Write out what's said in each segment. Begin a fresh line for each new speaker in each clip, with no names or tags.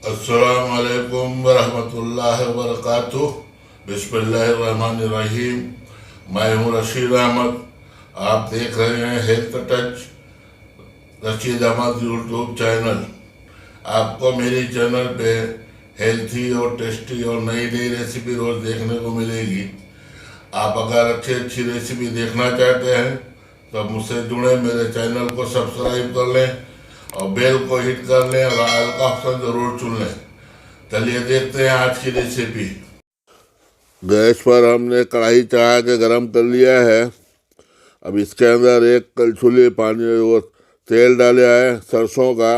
अस्सलामुअलैकुम वरहमतुल्लाहि वबरकातुह। बिस्मिल्लाहिर्रहमानिर्रहीम। मैं हूँ रशीद अहमद। आप देख रहे हैं health touch Rashid Ahmed YouTube channel. आपको मेरी चैनल पे हेल्थी और टेस्टी और नई नई रेसिपी रोज़ देखने को मिलेगी। आप अगर अच्छी रेसिपी देखना चाहते हैं तो मुझसे जुड़े, मेरे चैनल को सब्सक्राइब कर लें और बेल को हिट कर लें और ऑल का ऑप्शन ज़रूर चुन लें। चलिए देखते हैं आज की रेसिपी। गैस पर हमने कढ़ाई चढ़ा के गरम कर लिया है। अब इसके अंदर एक कलछुली पानी वो तेल डाला है सरसों का।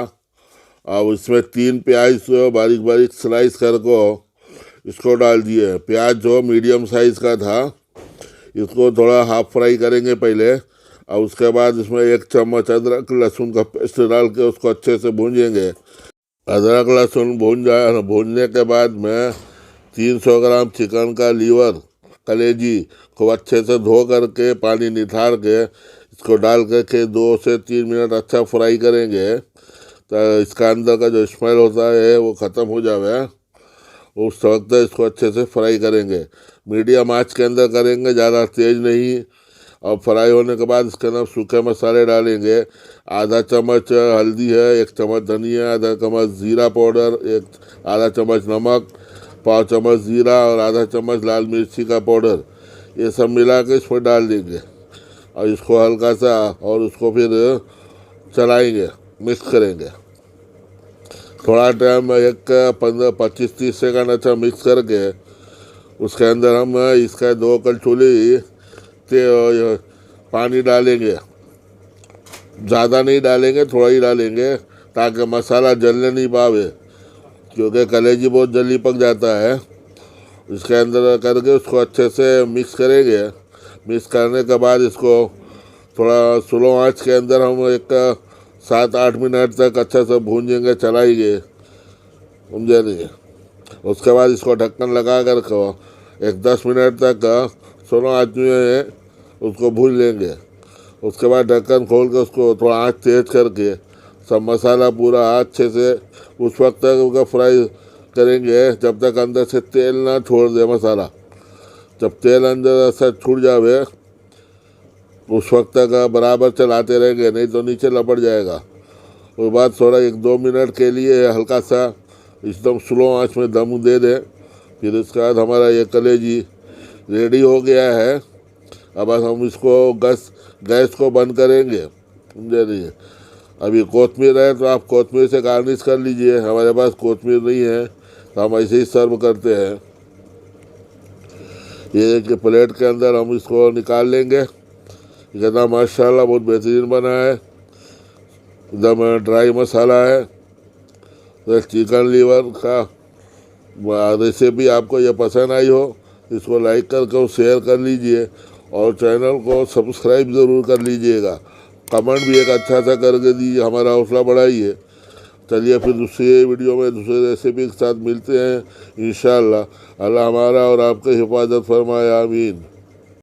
अब इसमें 3 प्याज बारीक बारीक स्लाइस कर को इसको डाल दिए। प्याज जो मीडियम साइज़ का था, इसको थोड़ा हाफ फ्राई करेंगे पहले, और उसके बाद इसमें 1 चम्मच अदरक लहसुन का पेस्ट डाल के उसको अच्छे से भूंजेंगे। अदरक लहसुन भूनने के बाद में 300 ग्राम चिकन का लीवर कलेजी को अच्छे से धो करके पानी निथार के इसको डाल करके 2 से 3 मिनट अच्छा फ्राई करेंगे, तो इसका अंदर का जो स्मेल होता है वो ख़त्म हो जाए। उस वक्त इसको अच्छे से फ्राई करेंगे, मीडियम आंच के अंदर करेंगे, ज़्यादा तेज़ नहीं। और फ्राई होने के बाद इसके अंदर सूखे मसाले डालेंगे। आधा चम्मच हल्दी है, 1 चम्मच धनिया, आधा चम्मच ज़ीरा पाउडर, आधा चम्मच नमक, 5 चम्मच ज़ीरा और आधा चम्मच लाल मिर्ची का पाउडर, ये सब मिला के इसमें डाल देंगे और इसको हल्का सा और उसको फिर चलाएंगे, मिक्स करेंगे। थोड़ा टाइम 15-25-30 सेकंड अच्छा मिक्स करके उसके अंदर हम इसका 2 कलछुली पानी डालेंगे। ज़्यादा नहीं डालेंगे, थोड़ा ही डालेंगे ताकि मसाला जलने नहीं पावे, क्योंकि कलेजी बहुत जल्दी पक जाता है। इसके अंदर करके उसको अच्छे से मिक्स करेंगे। मिक्स करने के बाद इसको थोड़ा स्लो आंच के अंदर हम 7-8 मिनट तक अच्छा से भूंजेंगे, चलाएंगे, समझे नहीं। उसके बाद इसको ढक्कन लगा कर 10 मिनट तक स्लो आंच में उसको भून लेंगे। उसके बाद ढक्कन खोल के उसको थोड़ा आँच तेज करके सब मसाला पूरा अच्छे से उस वक्त तक उसका फ्राई करेंगे जब तक अंदर से तेल ना छोड़ दे मसाला। जब तेल अंदर से छूट जावे उस वक्त तक बराबर चलाते रहेंगे, नहीं तो नीचे लपट जाएगा। उसके बाद थोड़ा 1-2 मिनट के लिए हल्का सा एकदम स्लो आंच में दम दे दें। फिर उसके बाद हमारा ये कलेजी रेडी हो गया है। अब हम इसको गैस को बंद करेंगे, समझे नहीं। अभी कोतमीर है तो आप कोतमीर से गार्निश कर लीजिए। हमारे पास कोतमीर नहीं है तो हम ऐसे ही सर्व करते हैं। ये कि प्लेट के अंदर हम इसको निकाल लेंगे। कितना माशाल्लाह बहुत बेहतरीन बना है, एकदम ड्राई मसाला है। तो चिकन लीवर का रेसिपी आपको ये पसंद आई हो, इसको लाइक करके शेयर कर लीजिए और चैनल को सब्सक्राइब ज़रूर कर लीजिएगा। कमेंट भी एक अच्छा सा करके दीजिए, हमारा हौसला बढ़ाइए। चलिए फिर दूसरी वीडियो में दूसरे रेसिपी के साथ मिलते हैं इंशाअल्लाह। अल्लाह हमारा और आपकी हिफाजत फरमाए, आमीन।